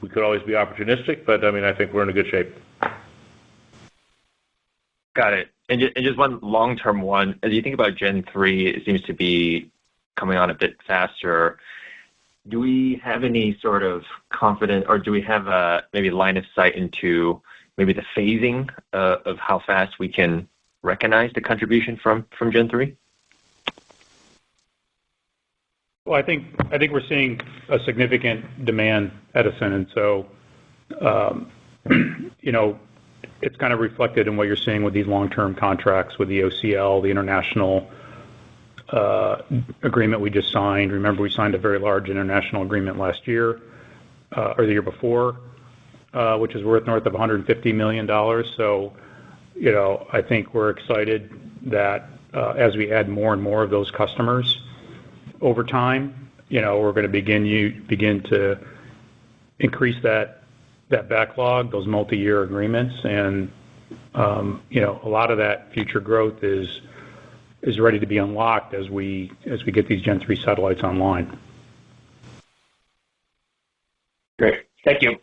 We could always be opportunistic, but I think we're in a good shape. Got it. And just one long-term one. As you think about Gen 3, it seems to be coming on a bit faster. Do we have any sort of confidence, or do we have maybe line of sight into maybe the phasing of how fast we can recognize the contribution from Gen 3? Well, I think we're seeing a significant demand, Edison, and so it's kind of reflected in what you're seeing with these long-term contracts with the OCL, the international agreement we just signed. Remember, we signed a very large international agreement last year or the year before, which is worth north of $150 million. So, I think we're excited that as we add more and more of those customers over time, we're going to begin to increase that backlog, those multi-year agreements, and a lot of that future growth is ready to be unlocked as we get these Gen 3 satellites online. Great. Thank you.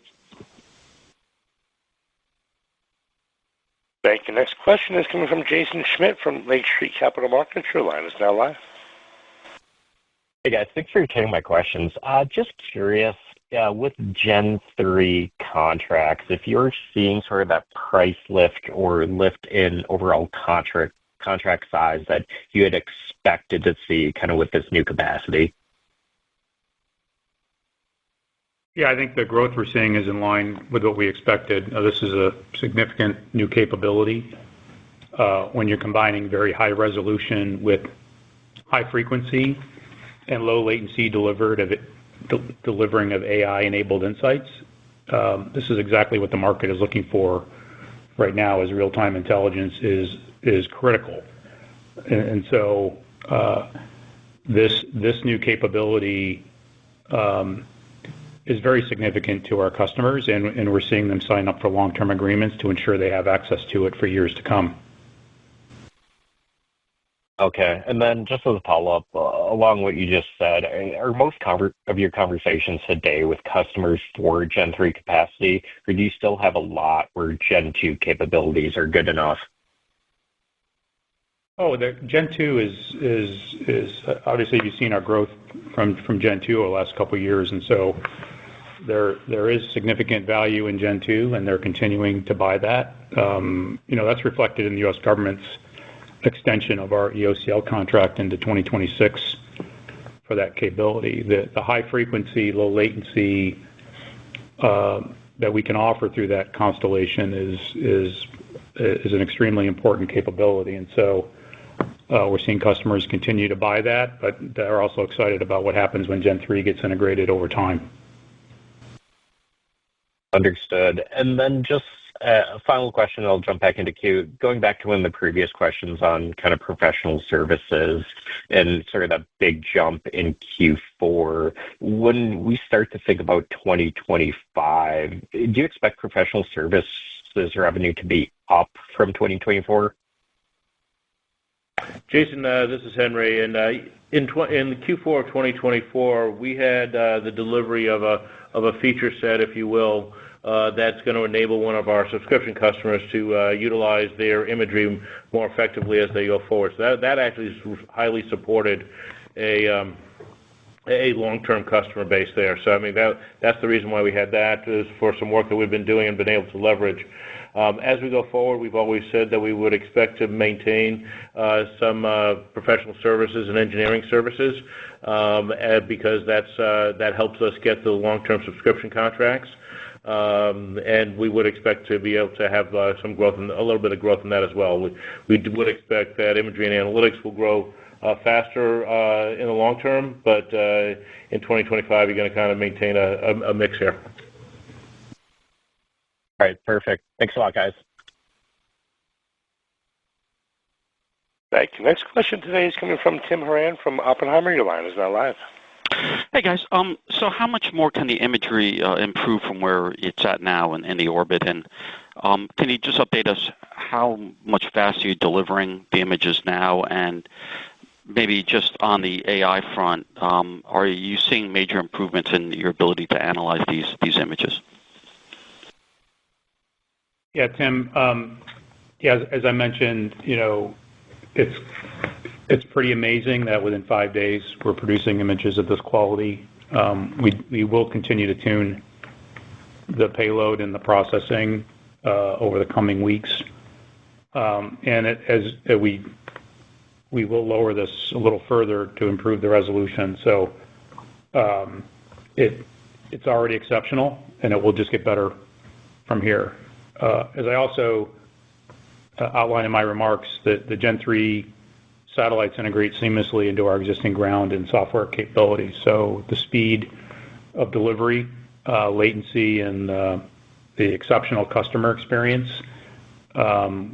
Thank you. Next question is coming from Jaeson Schmidt from Lake Street Capital Markets. Your line is now live. Hey guys, thanks for taking my questions. Just curious, with Gen 3 contracts, if you're seeing sort of that price lift or lift in overall contract size that you had expected to see kind of with this new capacity. Yeah, I think the growth we're seeing is in line with what we expected. This is a significant new capability when you're combining very high resolution with high frequency and low latency delivering of AI-enabled insights. This is exactly what the market is looking for right now, as real-time intelligence is critical. And so this new capability is very significant to our customers, and we're seeing them sign up for long-term agreements to ensure they have access to it for years to come. Okay, and then just as a follow-up, along what you just said, are most of your conversations today with customers for Gen 3 capacity, or do you still have a lot where Gen 2 capabilities are good enough? Oh, the Gen 2 is obviously you've seen our growth from Gen 2 over the last couple of years, and so there is significant value in Gen 2, and they're continuing to buy that. That's reflected in the U.S. government's extension of our EOCL contract into 2026 for that capability. The high frequency, low latency that we can offer through that constellation is an extremely important capability, and so we're seeing customers continue to buy that, but they're also excited about what happens when Gen 3 gets integrated over time. Understood. And then just a final question, I'll jump back into queue. Going back to one of the previous questions on kind of professional services and sort of that big jump in Q4, when we start to think about 2025, do you expect professional services revenue to be up from 2024? Jason, this is Henry, and in Q4 of 2024, we had the delivery of a feature set, if you will, that's going to enable one of our subscription customers to utilize their imagery more effectively as they go forward. So that actually highly supported a long-term customer base there. So that's the reason why we had that, is for some work that we've been doing and been able to leverage. As we go forward, we've always said that we would expect to maintain some professional services and engineering services because that helps us get the long-term subscription contracts. And we would expect to be able to have some growth, a little bit of growth in that as well. We would expect that imagery and analytics will grow faster in the long term, but in 2025, you're going to kind of maintain a mix here. All right, perfect. Thanks a lot, guys. Thank you. Next question today is coming from Tim Horan from Oppenheimer. Your line is now live. Hey guys, so how much more can the imagery improve from where it's at now in the orbit? And can you just update us how much faster you're delivering the images now? And maybe just on the AI front, are you seeing major improvements in your ability to analyze these images? Yeah, Tim. As I mentioned, it's pretty amazing that within 5 days we're producing images of this quality. We will continue to tune the payload and the processing over the coming weeks, and we will lower this a little further to improve the resolution. So it's already exceptional, and it will just get better from here. As I also outlined in my remarks, that the Gen 3 satellites integrate seamlessly into our existing ground and software capabilities. So the speed of delivery, latency, and the exceptional customer experience,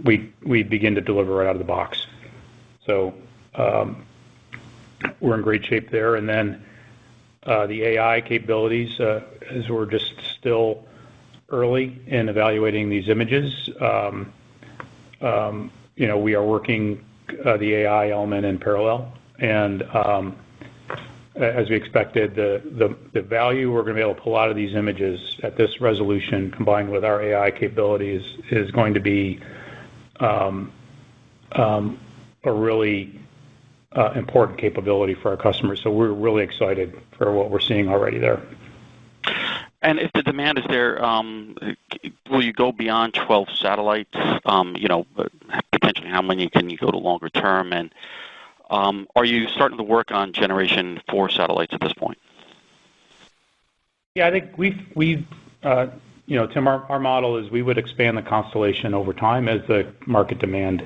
we begin to deliver right out of the box. So we're in great shape there. And then the AI capabilities, as we're just still early in evaluating these images, we are working the AI element in parallel. And as we expected, the value we're going to be able to pull out of these images at this resolution, combined with our AI capabilities, is going to be a really important capability for our customers. So we're really excited for what we're seeing already there. And if the demand is there, will you go beyond 12 satellites? Potentially, how many can you go to longer term? And are you starting to work on Generation 4 satellites at this point? Yeah, I think Tim, our model is we would expand the constellation over time as the market demand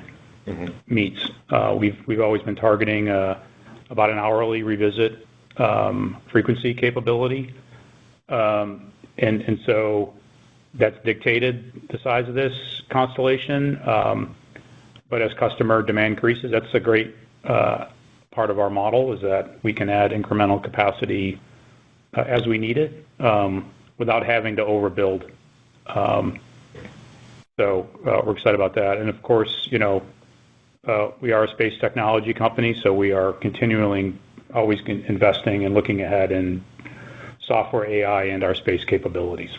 meets. We've always been targeting about an hourly revisit frequency capability. And so that's dictated the size of this constellation. But as customer demand increases, that's a great part of our model, is that we can add incremental capacity as we need it without having to overbuild. So we're excited about that. And of course, we are a space technology company, so we are continually always investing and looking ahead in software, AI, and our space capabilities.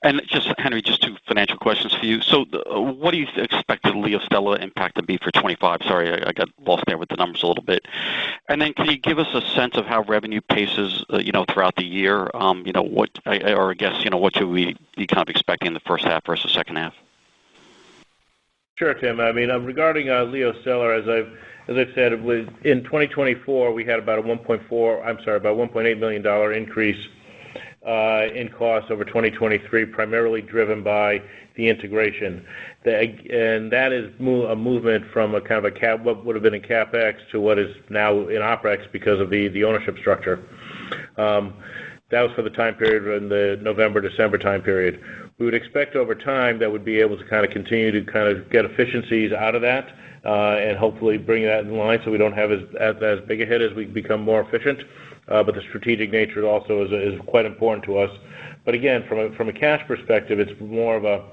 And Henry, just two financial questions for you. So what do you expect the LeoStella impact to be for 25? Sorry, I got lost there with the numbers a little bit. And then can you give us a sense of how revenue paces, throughout the year? What should we be kind of expecting in the first half versus second half? Sure, Tim. I mean, regarding LeoStella, as I've said, in 2024 we had about a $1.8 million increase in costs over 2023, primarily driven by the integration. And that is a movement from a kind of what would have been in CapEx to what is now in OpEx because of the ownership structure. That was for the time period in the November-December time period. We would expect over time that would be able to kind of continue to kind of get efficiencies out of that and hopefully bring that in line so we don't have as big a hit as we become more efficient. But the strategic nature also is quite important to us. But again, from a cash perspective, it's more of a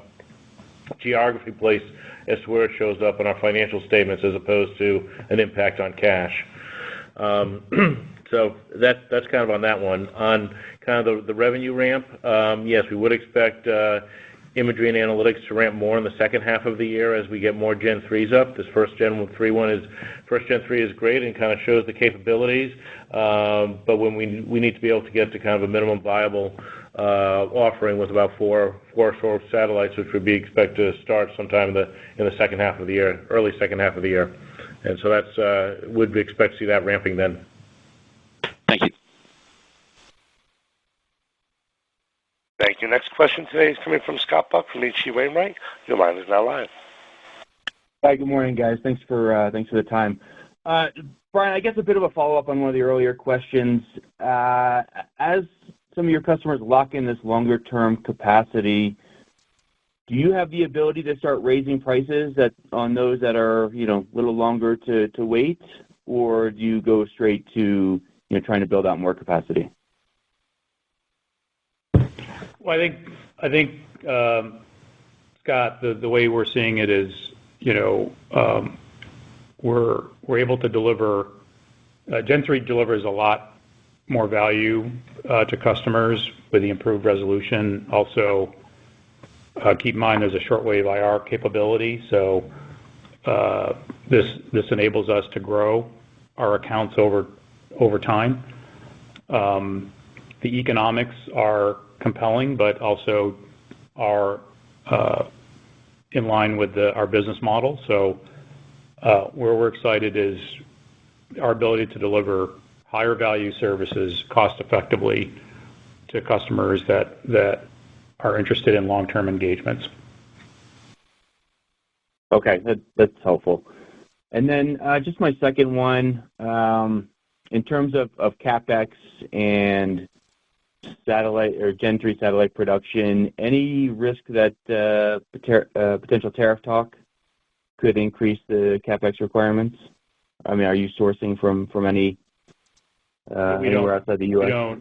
geography place as to where it shows up in our financial statements as opposed to an impact on cash. So that's kind of on that one. On kind of the revenue ramp, yes, we would expect imagery and analytics to ramp more in the second half of the year as we get more Gen 3s up. This first Gen 3 is great and kind of shows the capabilities, but when we need to be able to get to kind of a minimum viable offering with about four satellites, which would be expected to start sometime in the second half of the year, early second half of the year. And so that's would we expect to see that ramping then. Thank you. Thank you. Next question today is coming from Scott Buck from H.C. Wainwright. Your line is now live. Hi, good morning, guys. Thanks for the time. Brian, I guess a bit of a follow-up on one of the earlier questions. As some of your customers lock in this longer-term capacity, do you have the ability to start raising prices on those that are, a little longer to wait, or do you go straight to trying to build out more capacity? Well, I think Scott, the way we're seeing it is, we're able to deliver. Gen 3 delivers a lot more value to customers with the improved resolution. Also, keep in mind there's a shortwave IR capability, so this enables us to grow our accounts over time. The economics are compelling, but also are in line with our business model. So where we're excited is our ability to deliver higher value services cost effectively to customers that are interested in long-term engagements. Okay, that's helpful. And then just my second one, in terms of CapEx and satellite or Gen 3 satellite production, any risk that potential tariff talk could increase the CapEx requirements? I mean, are you sourcing from anywhere outside the U.S.?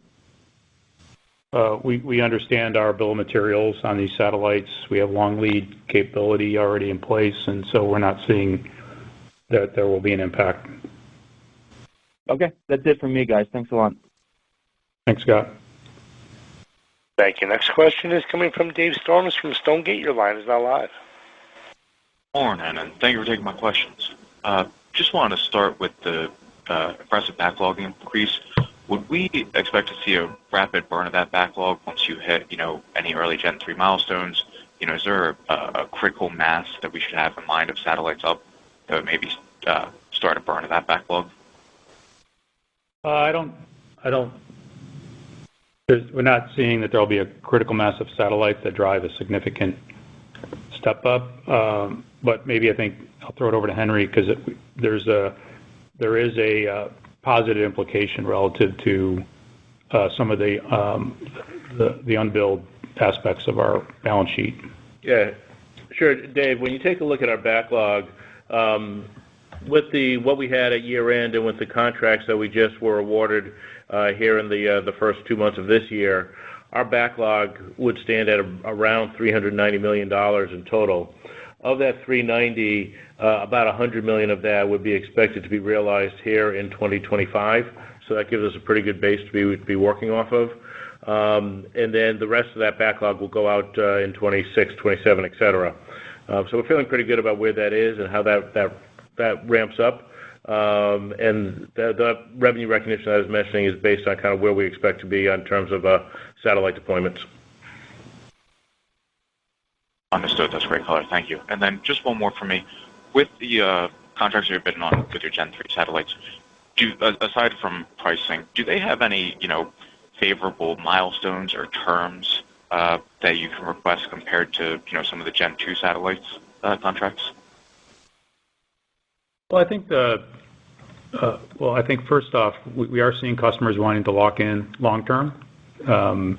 We understand our bill of materials on these satellites. We have long lead capability already in place, and so we're not seeing that there will be an impact. Okay, that's it from me, guys. Thanks a lot. Thanks, Scott. Thank you. Next question is coming from Dave Storms from Stonegate. Your line is now live. Morning, and thank you for taking my questions. Just wanted to start with the impressive backlog increase. Would we expect to see a rapid burn of that backlog once you hit, any early Gen 3 milestones? Is there a critical mass that we should have in mind of satellites up that would maybe start a burn of that backlog? I don't. We're not seeing that there will be a critical mass of satellites that drive a significant step up. But maybe I think I'll throw it over to Henry because there is a positive implication relative to some of the unbilled aspects of our balance sheet. Yeah, sure, Dave. When you take a look at our backlog, with what we had at year end and with the contracts that we just were awarded here in the first 2 months of this year, our backlog would stand at around $390 million in total. Of that 390, about $100 million of that would be expected to be realized here in 2025. So that gives us a pretty good base to be working off of. And then the rest of that backlog will go out in 26, 27, et cetera. So we're feeling pretty good about where that is and how that ramps up. And the revenue recognition I was mentioning is based on kind of where we expect to be in terms of satellite deployments. Understood. That's great color. Thank you. And then just one more for me. With the contracts you're bidding on with your Gen 3 satellites, aside from pricing, do they have any, favorable milestones or terms that you can request compared to, some of the Gen 2 satellites contracts? Well, I think first off, we are seeing customers wanting to lock in long term. The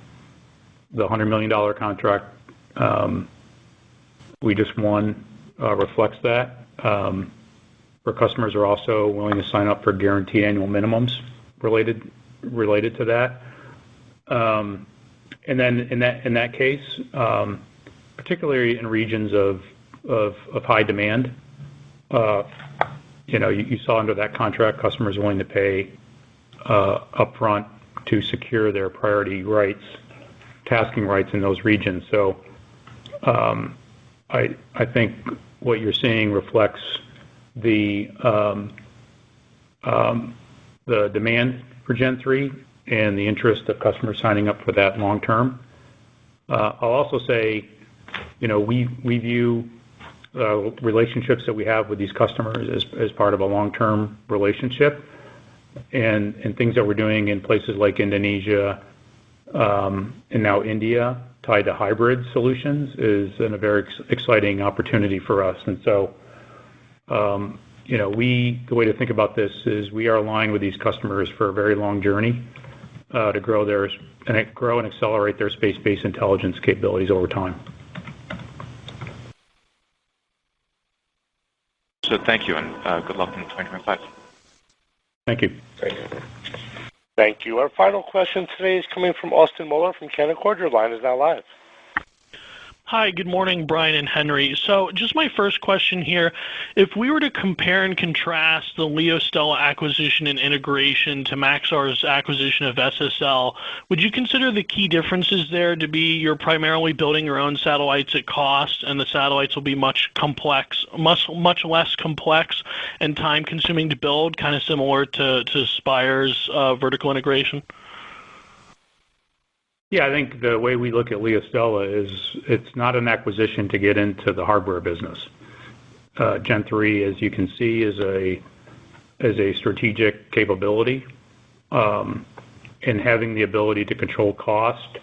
$100 million contract we just won reflects that. Our customers are also willing to sign up for guaranteed annual minimums related to that. And then in that case, particularly in regions of high demand, you saw under that contract, customers willing to pay upfront to secure their priority rights, tasking rights in those regions. So I think what you're seeing reflects the demand for Gen 3 and the interest of customers signing up for that long term. I'll also say, we view relationships that we have with these customers as part of a long-term relationship, and things that we're doing in places like Indonesia and now India, tied to hybrid solutions, is a very exciting opportunity for us. And so, the way to think about this is we are aligned with these customers for a very long journey to grow and accelerate their space-based intelligence capabilities over time. So thank you, and good luck in 2025. Thank you. Thank you. Our final question today is coming from Austin Moeller from Canaccord. Your line is now live. Hi, good morning, Brian and Henry. So just my first question here, if we were to compare and contrast the LeoStella acquisition and integration to Maxar's acquisition of SSL, would you consider the key differences there to be you're primarily building your own satellites at cost and the satellites will be much less complex and time consuming to build, kind of similar to Spire's vertical integration? Yeah, I think the way we look at LeoStella is it's not an acquisition to get into the hardware business. Gen 3, as you can see, is a strategic capability, and having the ability to control cost,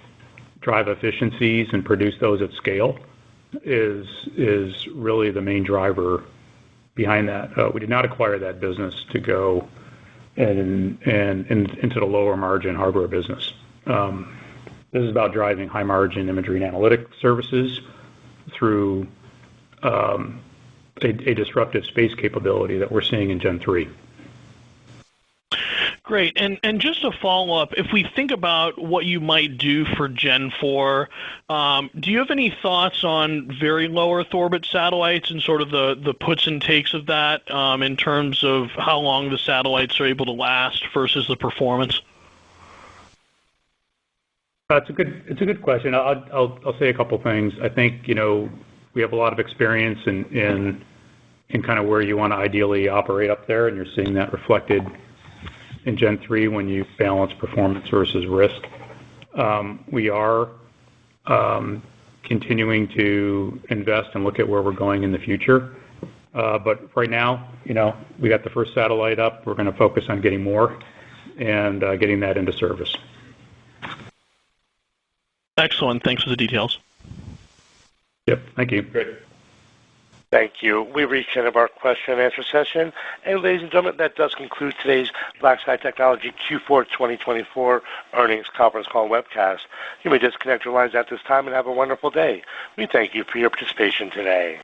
drive efficiencies, and produce those at scale is really the main driver behind that. We did not acquire that business to go and into the lower margin hardware business. This is about driving high margin imagery and analytic services through a disruptive space capability that we're seeing in Gen 3. Great. And just a follow-up, if we think about what you might do for Gen 4, do you have any thoughts on very low Earth orbit satellites and sort of the puts and takes of that in terms of how long the satellites are able to last versus the performance? It's a good question. I'll say a couple things. I think we have a lot of experience in kind of where you want to ideally operate up there, and you're seeing that reflected in Gen 3 when you balance performance versus risk. We are continuing to invest and look at where we're going in the future. But right now, we got the first satellite up. We're going to focus on getting more and getting that into service. Excellent. Thanks for the details. Yep. Thank you. Great. Thank you. We've reached the end of our question and answer session. And ladies and gentlemen, that does conclude today's BlackSky Technology Q4 2024 earnings conference call and webcast. You may disconnect your lines at this time and have a wonderful day. We thank you for your participation today.